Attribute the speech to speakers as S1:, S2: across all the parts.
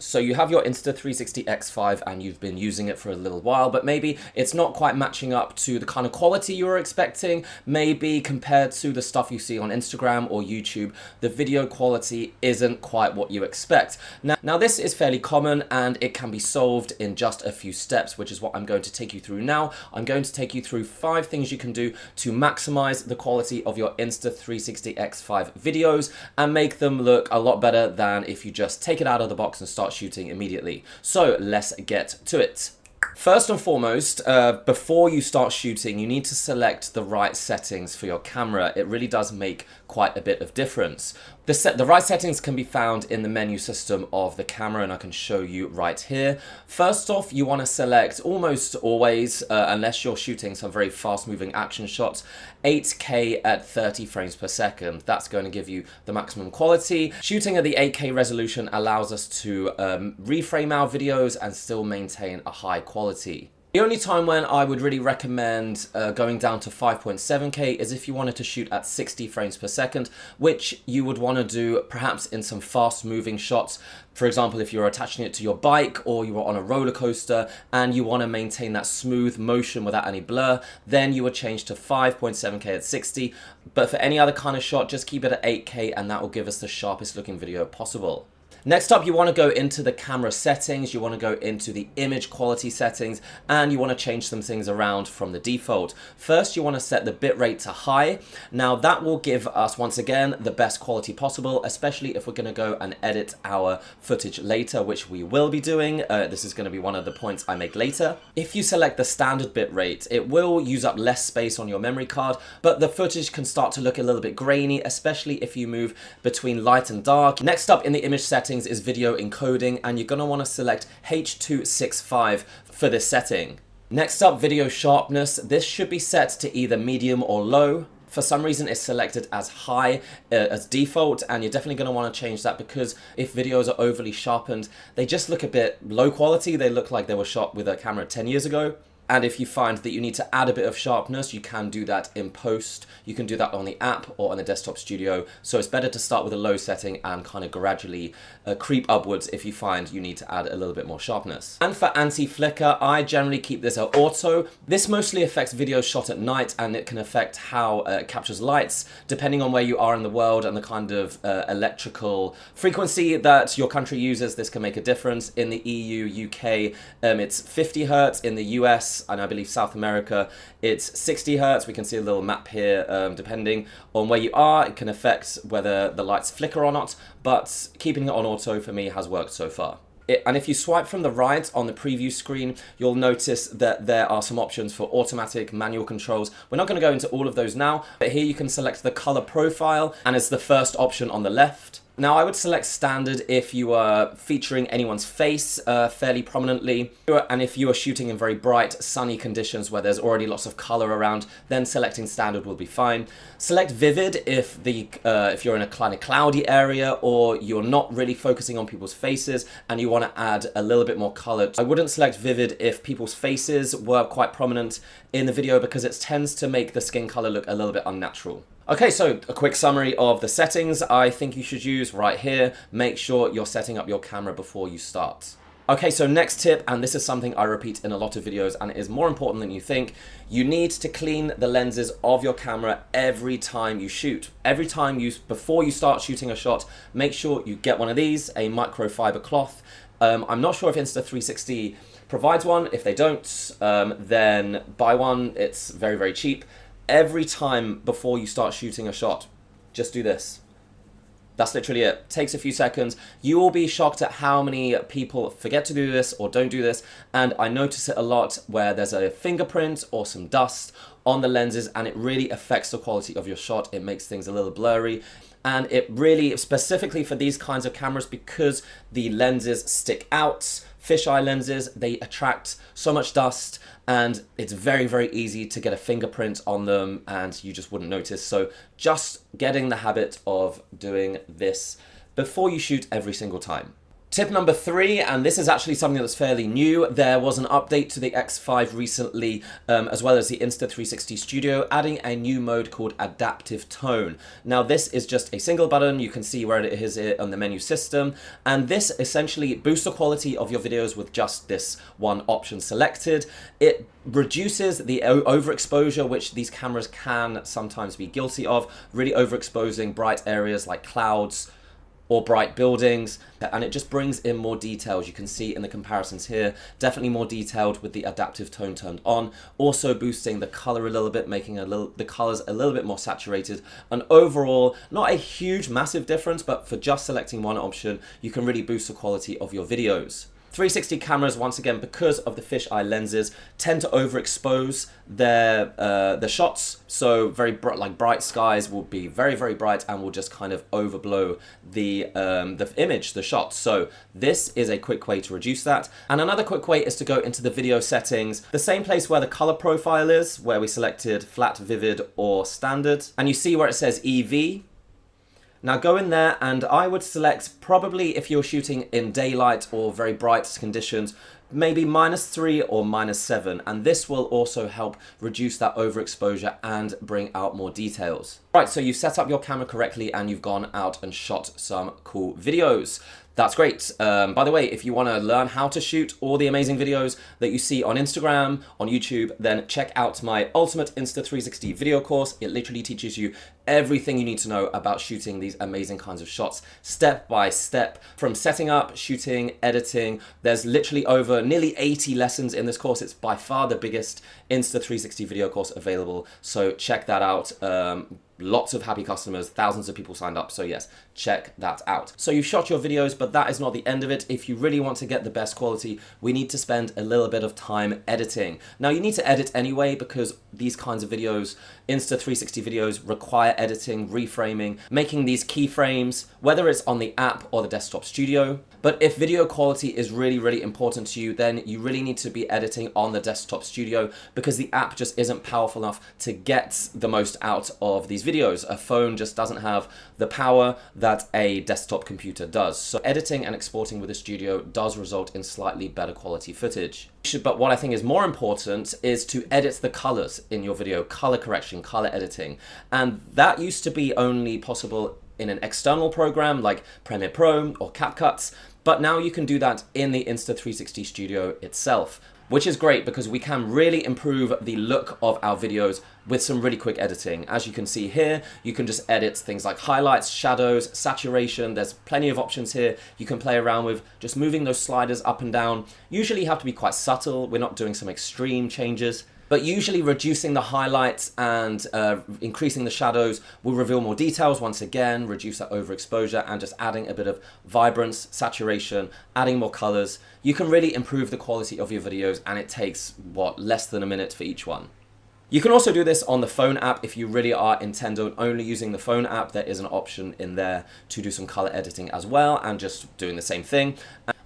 S1: So you have your Insta360 X5 and you've been using it for a little while, but maybe it's not quite matching up to the kind of quality you were expecting. Maybe compared to the stuff you see on Instagram or YouTube, the video quality isn't quite what you expect. Now this is fairly common and it can be solved in just a few steps, which is what I'm going to take you through now. I'm going to take you through 5 things you can do to maximize the quality of your Insta360 X5 videos and make them look a lot better than if you just take it out of the box and start shooting immediately. So let's get to it. First and foremost, before you start shooting, you need to select the right settings for your camera. It really does make quite a bit of difference. The right settings can be found in the menu system of the camera, and I can show you right here. First off, you want to select almost always, unless you're shooting some very fast-moving action shots, 8K at 30 frames per second. That's going to give you the maximum quality. Shooting at the 8K resolution allows us to reframe our videos and still maintain a high quality. The only time when I would really recommend going down to 5.7K is if you wanted to shoot at 60 frames per second, which you would want to do perhaps in some fast moving shots. For example, if you're attaching it to your bike or you are on a roller coaster and you want to maintain that smooth motion without any blur, then you would change to 5.7K at 60. But for any other kind of shot, just keep it at 8K and that will give us the sharpest looking video possible. Next up, you want to go into the camera settings, you want to go into the image quality settings, and you want to change some things around from the default. First, you want to set the bitrate to high. Now that will give us, once again, the best quality possible, especially if we're going to go and edit our footage later, which we will be doing. This is going to be one of the points I make later. If you select the standard bitrate, it will use up less space on your memory card, but the footage can start to look a little bit grainy, especially if you move between light and dark. Next up in the image settings is video encoding, and you're going to want to select H.265 for this setting. Next up, video sharpness. This should be set to either medium or low. For some reason it's selected as high as default, and you're definitely going to want to change that because if videos are overly sharpened, they just look a bit low quality. They look like they were shot with a camera 10 years ago. And if you find that you need to add a bit of sharpness, you can do that in post. You can do that on the app or on the desktop studio. So it's better to start with a low setting and kind of gradually creep upwards if you find you need to add a little bit more sharpness. And for anti-flicker, I generally keep this at auto. This mostly affects videos shot at night, and it can affect how it captures lights. Depending on where you are in the world and the kind of electrical frequency that your country uses, this can make a difference. In the EU, UK, it's 50 Hertz. In the US, and I believe South America, it's 60 Hertz. We can see a little map here. Depending on where you are, it can affect whether the lights flicker or not, but keeping it on auto for me has worked so far. And if you swipe from the right on the preview screen, you'll notice that there are some options for automatic manual controls. We're not going to go into all of those now, but here you can select the color profile, and it's the first option on the left. Now I would select standard if you are featuring anyone's face fairly prominently, and if you are shooting in very bright sunny conditions where there's already lots of color around, then selecting standard will be fine. Select vivid if you're in a kind of cloudy area or you're not really focusing on people's faces and you want to add a little bit more color. I wouldn't select vivid if people's faces were quite prominent in the video because it tends to make the skin color look a little bit unnatural. Okay, so a quick summary of the settings I think you should use right here. Make sure you're setting up your camera before you start. Okay, so next tip, and this is something I repeat in a lot of videos and it is more important than you think, you need to clean the lenses of your camera every time you shoot. Every time before you start shooting a shot, make sure you get one of these, a microfiber cloth. I'm not sure if Insta360 provides one. If they don't, then buy one. It's very, very cheap. Every time before you start shooting a shot, just do this. That's literally it. Takes a few seconds. You will be shocked at how many people forget to do this or don't do this, and I notice it a lot where there's a fingerprint or some dust on the lenses and it really affects the quality of your shot. It makes things a little blurry. And it really, specifically for these kinds of cameras, because the lenses stick out, fisheye lenses, they attract so much dust and it's very, very easy to get a fingerprint on them and you just wouldn't notice. So just getting the habit of doing this before you shoot every single time. Tip number 3, and this is actually something that's fairly new. There was an update to the X5 recently, as well as the Insta360 Studio, adding a new mode called Adaptive Tone. Now, this is just a single button. You can see where it is on the menu system, and this essentially boosts the quality of your videos with just this one option selected. It reduces the overexposure, which these cameras can sometimes be guilty of, really overexposing bright areas like clouds or bright buildings, and it just brings in more details. You can see in the comparisons here, definitely more detailed with the adaptive tone turned on, also boosting the color a little bit, making the colors a little bit more saturated, and overall, not a huge, massive difference, but for just selecting one option, you can really boost the quality of your videos. 360 cameras, once again, because of the fisheye lenses, tend to overexpose their shots. So very bright skies will be very, very bright and will just kind of overblow the image, the shot. So this is a quick way to reduce that. And another quick way is to go into the video settings, the same place where the color profile is, where we selected flat, vivid, or standard. And you see where it says EV. Now go in there, and I would select, probably if you're shooting in daylight or very bright conditions, maybe -3 or -7, and this will also help reduce that overexposure and bring out more details. Right, so you've set up your camera correctly and you've gone out and shot some cool videos. That's great. By the way, if you want to learn how to shoot all the amazing videos that you see on Instagram, on YouTube, then check out my Ultimate Insta360 video course. It literally teaches you everything you need to know about shooting these amazing kinds of shots, step by step, from setting up, shooting, editing. There's literally over nearly 80 lessons in this course. It's by far the biggest Insta360 video course available, so check that out. Lots of happy customers, thousands of people signed up, so yes, check that out. So you've shot your videos, but that is not the end of it. If you really want to get the best quality, we need to spend a little bit of time editing. Now, you need to edit anyway, because these kinds of videos, Insta360 videos, require editing, reframing, making these keyframes, whether it's on the app or the desktop studio. But if video quality is really, really important to you, then you really need to be editing on the desktop studio, because the app just isn't powerful enough to get the most out of these videos. A phone just doesn't have the power that a desktop computer does. So editing and exporting with the studio does result in slightly better quality footage. But what I think is more important is to edit the colors in your video, color correction, color editing. And that used to be only possible in an external program like Premiere Pro or CapCut, but now you can do that in the Insta360 Studio itself, which is great because we can really improve the look of our videos with some really quick editing. As you can see here, you can just edit things like highlights, shadows, saturation. There's plenty of options here you can play around with, just moving those sliders up and down. Usually you have to be quite subtle. We're not doing some extreme changes. But usually reducing the highlights and increasing the shadows will reveal more details once again, reduce that overexposure, and just adding a bit of vibrance, saturation, adding more colors. You can really improve the quality of your videos, and it takes, less than a minute for each one. You can also do this on the phone app. If you really are intent on only using the phone app, there is an option in there to do some color editing as well, and just doing the same thing.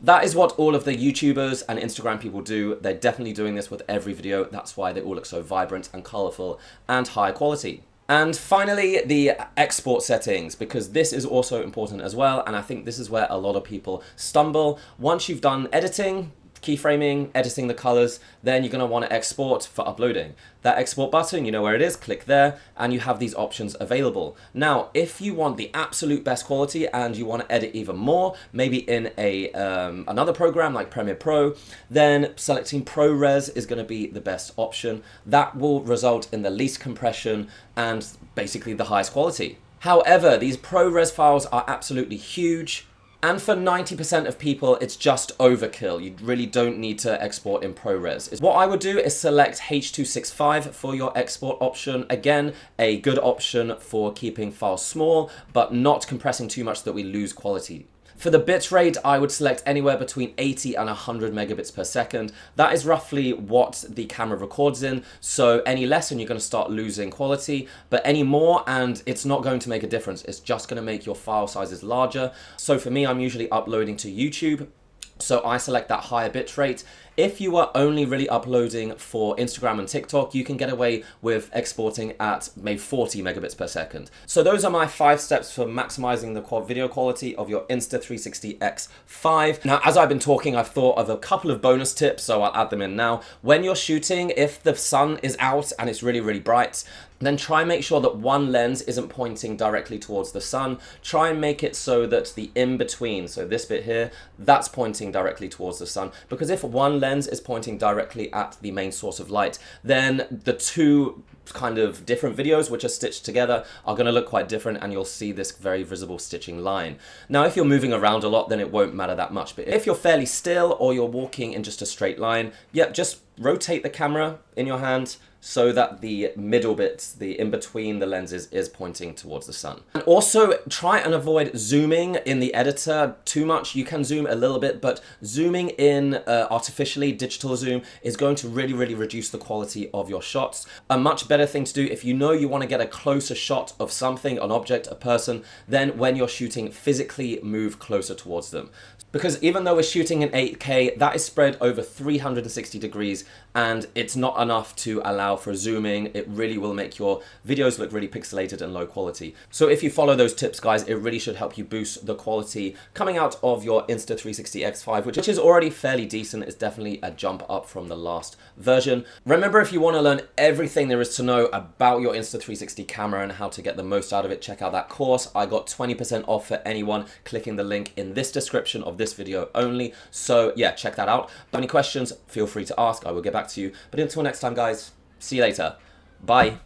S1: That is what all of the YouTubers and Instagram people do. They're definitely doing this with every video. That's why they all look so vibrant and colorful and high quality. And finally, the export settings, because this is also important as well. And I think this is where a lot of people stumble. Once you've done editing, keyframing, editing the colors, then you're going to want to export for uploading. That export button, you know where it is, click there, and you have these options available. Now, if you want the absolute best quality and you want to edit even more, maybe in another program like Premiere Pro, then selecting ProRes is going to be the best option. That will result in the least compression and basically the highest quality. However, these ProRes files are absolutely huge. And for 90% of people, it's just overkill. You really don't need to export in ProRes. What I would do is select H.265 for your export option. Again, a good option for keeping files small, but not compressing too much that we lose quality. For the bitrate, I would select anywhere between 80 and 100 megabits per second. That is roughly what the camera records in. So any less and you're going to start losing quality, but any more and it's not going to make a difference. It's just going to make your file sizes larger. So for me, I'm usually uploading to YouTube. So I select that higher bitrate. If you are only really uploading for Instagram and TikTok, you can get away with exporting at maybe 40 megabits per second. So those are my 5 steps for maximizing the video quality of your Insta360 X5. Now, as I've been talking, I've thought of a couple of bonus tips, so I'll add them in now. When you're shooting, if the sun is out and it's really, really bright, then try and make sure that one lens isn't pointing directly towards the sun. Try and make it so that the in-between, so this bit here, that's pointing directly towards the sun. Because if one lens is pointing directly at the main source of light, then the two kind of different videos which are stitched together are going to look quite different, and you'll see this very visible stitching line. Now, if you're moving around a lot, then it won't matter that much. But if you're fairly still or you're walking in just a straight line, just rotate the camera in your hand so that the middle bit, the in-between the lenses, is pointing towards the sun. And also try and avoid zooming in the editor too much. You can zoom a little bit, but zooming in artificially, digital zoom, is going to really, really reduce the quality of your shots. A much better thing to do, if you know you want to get a closer shot of something, an object, a person, then when you're shooting, physically move closer towards them. Because even though we're shooting in 8K, that is spread over 360 degrees, and it's not enough to allow for zooming. It really will make your videos look really pixelated and low quality. So if you follow those tips, guys, it really should help you boost the quality coming out of your Insta360 X5, which is already fairly decent. It's definitely a jump up from the last version. Remember, if you want to learn everything there is to know about your Insta360 camera and how to get the most out of it, check out that course. I got 20% off for anyone clicking the link in this description of this video only. So yeah, check that out. If you have any questions, feel free to ask. I will get back to you. But until next time, guys, see you later. Bye.